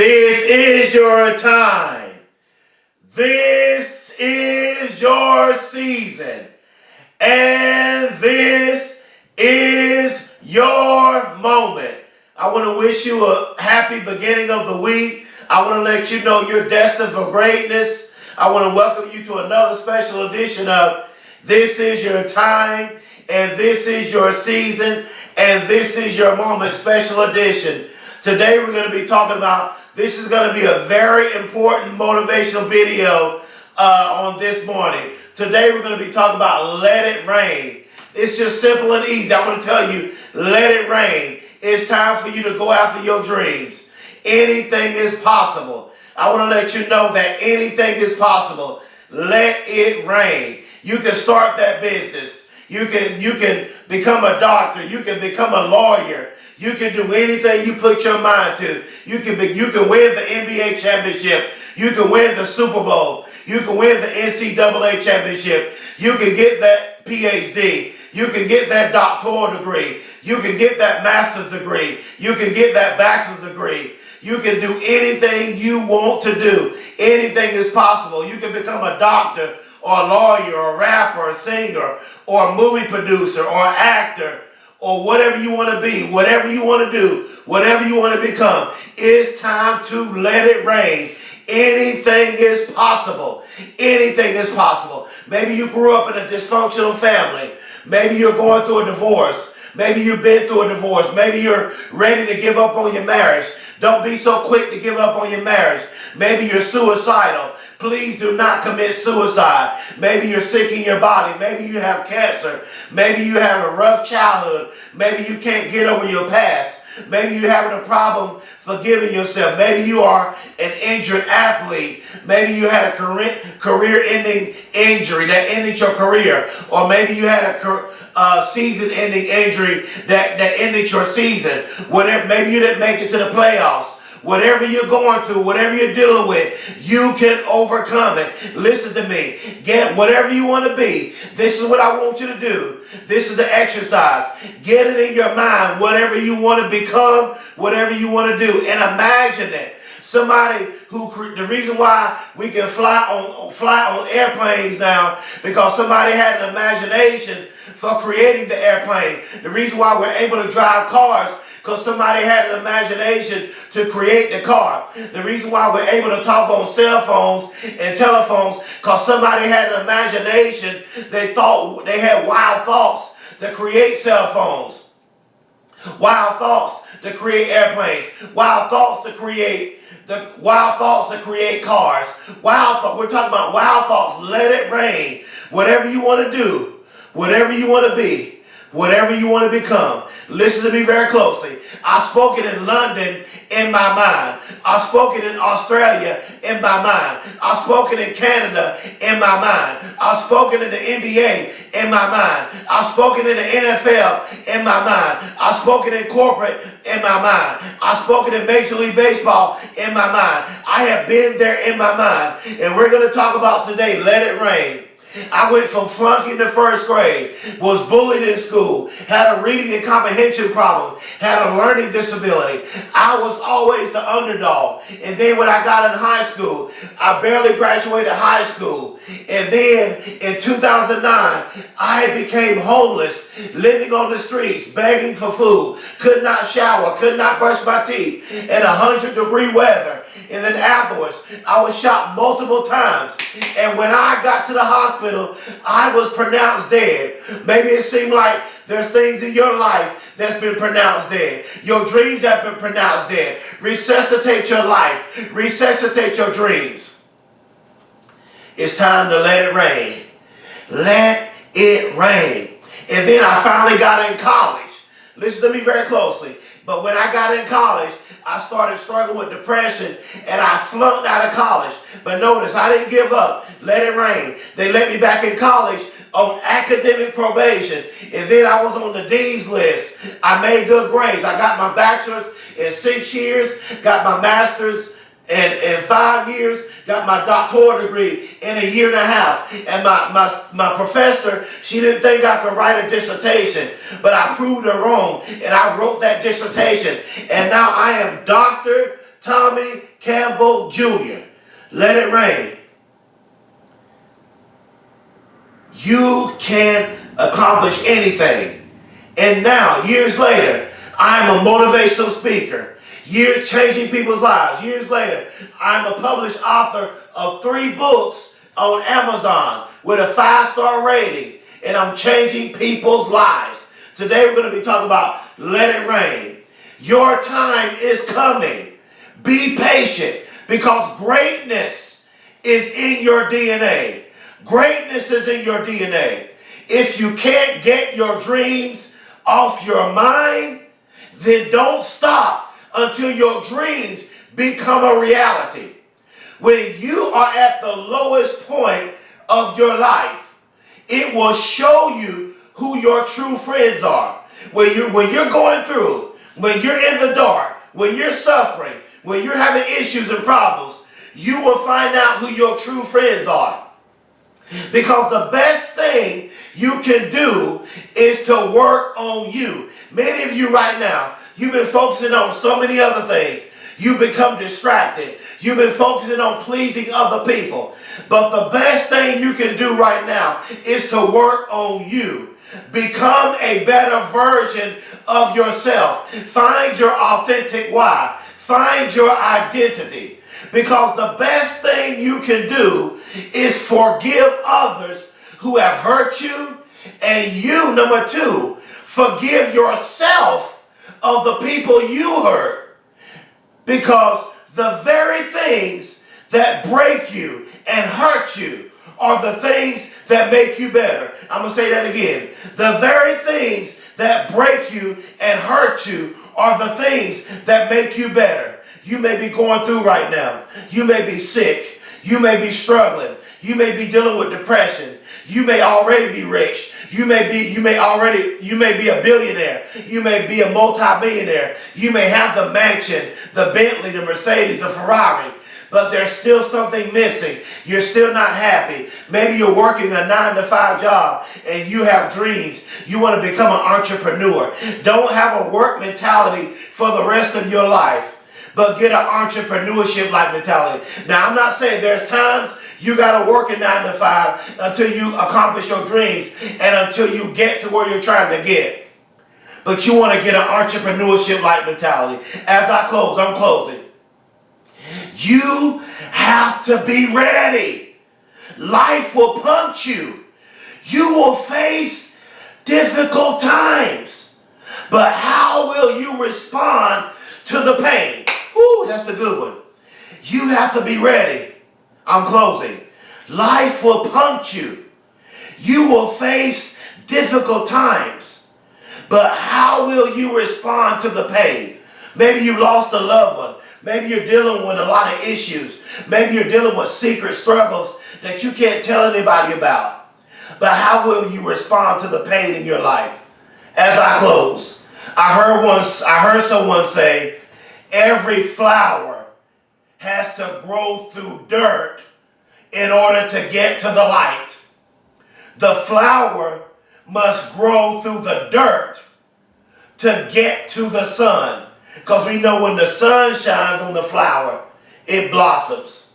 This is your time. This is your season. And this is your moment. I want to wish you a happy beginning of the week. I want to let you know you're destined for greatness. I want to welcome you to another special edition of This Is Your Time, and This Is Your Season, and This Is Your Moment special edition. Today we're going to be talking about, this is going to be a very important motivational video on this morning. Today we're going to be talking about Let It Rain. It's just simple and easy. I want to tell you, let it rain. It's time for you to go after your dreams. Anything is possible. I want to let you know that anything is possible. Let it rain. You can start that business. You can become a doctor. You can become a lawyer. You can do anything you put your mind to. You can win the NBA championship. You can win the Super Bowl. You can win the NCAA championship. You can get that PhD. You can get that doctoral degree. You can get that master's degree. You can get that bachelor's degree. You can do anything you want to do. Anything is possible. You can become a doctor or a lawyer or a rapper or a singer or a movie producer or an actor or whatever you want to be, whatever you want to do, whatever you want to become. It's time to let it rain. Anything is possible. Anything is possible. Maybe you grew up in a dysfunctional family. Maybe you're going through a divorce. Maybe you've been through a divorce. Maybe you're ready to give up on your marriage. Don't be so quick to give up on your marriage. Maybe you're suicidal. Please do not commit suicide. Maybe you're sick in your body. Maybe you have cancer. Maybe you have a rough childhood. Maybe you can't get over your past. Maybe you're having a problem forgiving yourself. Maybe you are an injured athlete. Maybe you had a career-ending injury that ended your career. Or maybe you had a season-ending injury that ended your season. Whatever, maybe you didn't make it to the playoffs. Whatever you're going through, whatever you're dealing with, you can overcome it. Listen to me. Get whatever you want to be. This is what I want you to do. This is the exercise. Get it in your mind, whatever you want to become, whatever you want to do. And imagine it. Somebody the reason why we can fly on airplanes now, because somebody had an imagination for creating the airplane. The reason why we're able to drive cars, because somebody had an imagination to create the car. The reason why we're able to talk on cell phones and telephones, because somebody had an imagination. They thought they had wild thoughts to create cell phones, wild thoughts to create airplanes, wild thoughts to create cars. We're talking about wild thoughts. Let it rain. Whatever you want to do, whatever you want to be, whatever you want to become. Listen to me very closely. I've spoken in London in my mind. I've spoken in Australia in my mind. I've spoken in Canada in my mind. I've spoken in the NBA in my mind. I've spoken in the NFL in my mind. I've spoken in corporate in my mind. I've spoken in Major League Baseball in my mind. I have been there in my mind. And we're going to talk about today, let it rain. I went from flunking to first grade, was bullied in school, had a reading and comprehension problem, had a learning disability. I was always the underdog. And then when I got in high school, I barely graduated high school. And then in 2009, I became homeless, living on the streets, begging for food, could not shower, could not brush my teeth in 100-degree weather. And then afterwards, I was shot multiple times. And when I got to the hospital, I was pronounced dead. Maybe it seemed like there's things in your life that's been pronounced dead. Your dreams have been pronounced dead. Resuscitate your life. Resuscitate your dreams. It's time to let it rain. Let it rain. And then I finally got in college. Listen to me very closely. But when I got in college, I started struggling with depression and I flunked out of college. But notice, I didn't give up. Let it rain. They let me back in college on academic probation. And then I was on the dean's list. I made good grades. I got my bachelor's in 6 years, got my master's in 5 years, got my doctoral degree in a year and a half. And my professor, she didn't think I could write a dissertation, but I proved her wrong, and I wrote that dissertation. And now I am Dr. Tommy Campbell Jr., Let It Rain. You can accomplish anything. And now, years later, I'm a motivational speaker. Years changing people's lives. Years later, I'm a published author of 3 books on Amazon with a 5-star rating. And I'm changing people's lives. Today we're going to be talking about Let It Rain. Your time is coming. Be patient, because greatness is in your DNA. Greatness is in your DNA. If you can't get your dreams off your mind, then don't stop until your dreams become a reality. When you are at the lowest point of your life, it will show you who your true friends are. When you're going through, when you're in the dark, when you're suffering, when you're having issues and problems, you will find out who your true friends are. Because the best thing you can do is to work on you. Many of you right now, you've been focusing on so many other things. You've become distracted. You've been focusing on pleasing other people. But the best thing you can do right now is to work on you. Become a better version of yourself. Find your authentic why. Find your identity. Because the best thing you can do is forgive others who have hurt you. And you, number 2, forgive yourself of the people you hurt. Because the very things that break you and hurt you are the things that make you better. I'm going to say that again. The very things that break you and hurt you are the things that make you better. You may be going through right now. You may be sick. You may be struggling. You may be dealing with depression. You may already be rich. You may be a billionaire. You may be a multi-millionaire. You may have the mansion, the Bentley, the Mercedes, the Ferrari. But there's still something missing. You're still not happy. Maybe you're working a 9-to-5 job and you have dreams. You want to become an entrepreneur. Don't have a work mentality for the rest of your life, but get an entrepreneurship-like mentality. Now, I'm not saying there's times you got to work a 9-to-5 until you accomplish your dreams and until you get to where you're trying to get. But you want to get an entrepreneurship-like mentality. As I close, I'm closing. You have to be ready. Life will punch you. You will face difficult times. But how will you respond to the pain? Ooh, that's a good one. You have to be ready. I'm closing. Life will punch you. You will face difficult times. But how will you respond to the pain? Maybe you lost a loved one. Maybe you're dealing with a lot of issues. Maybe you're dealing with secret struggles that you can't tell anybody about. But how will you respond to the pain in your life? As I close, I heard someone say, every flower has to grow through dirt in order to get to the light. The flower must grow through the dirt to get to the sun. Because we know when the sun shines on the flower, it blossoms.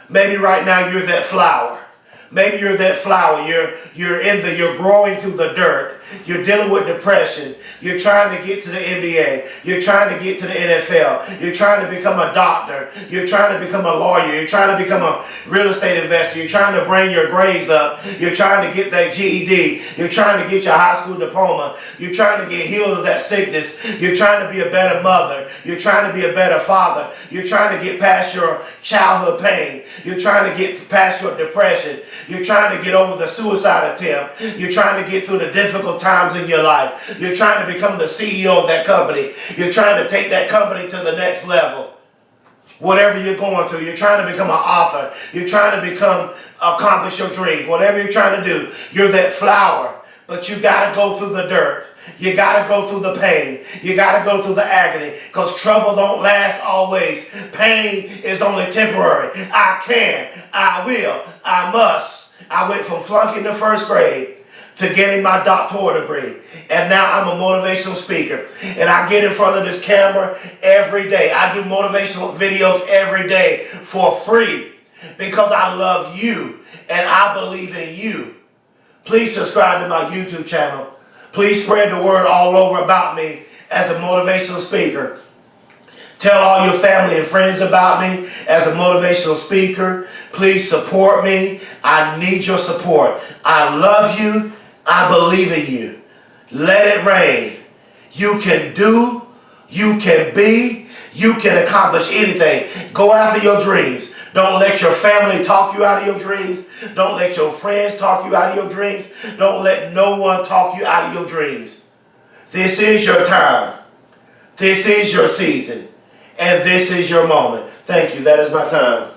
Maybe right now you're that flower. Maybe you're that flower. You're growing through the dirt. You're dealing with depression. You're trying to get to the NBA. You're trying to get to the NFL. You're trying to become a doctor. You're trying to become a lawyer. You're trying to become a real estate investor. You're trying to bring your grades up. You're trying to get that GED. You're trying to get your high school diploma. You're trying to get healed of that sickness. You're trying to be a better mother. You're trying to be a better father. You're trying to get past your childhood pain. You're trying to get past your depression. You're trying to get over the suicide attempt. You're trying to get through the difficult times in your life. You're trying to become the CEO of that company. You're trying to take that company to the next level. Whatever you're going through, you're trying to become an author. You're trying to accomplish your dreams. Whatever you're trying to do, you're that flower. But you got to go through the dirt. You got to go through the pain. You got to go through the agony. Because trouble don't last always. Pain is only temporary. I can, I will, I must. I went from flunking the first grade to getting my doctoral degree. And now I'm a motivational speaker. And I get in front of this camera every day. I do motivational videos every day for free because I love you and I believe in you. Please subscribe to my YouTube channel. Please spread the word all over about me as a motivational speaker. Tell all your family and friends about me as a motivational speaker. Please support me. I need your support. I love you. I believe in you. Let it rain. You can do, you can be, you can accomplish anything. Go after your dreams. Don't let your family talk you out of your dreams. Don't let your friends talk you out of your dreams. Don't let no one talk you out of your dreams. This is your time. This is your season. And this is your moment. Thank you. That is my time.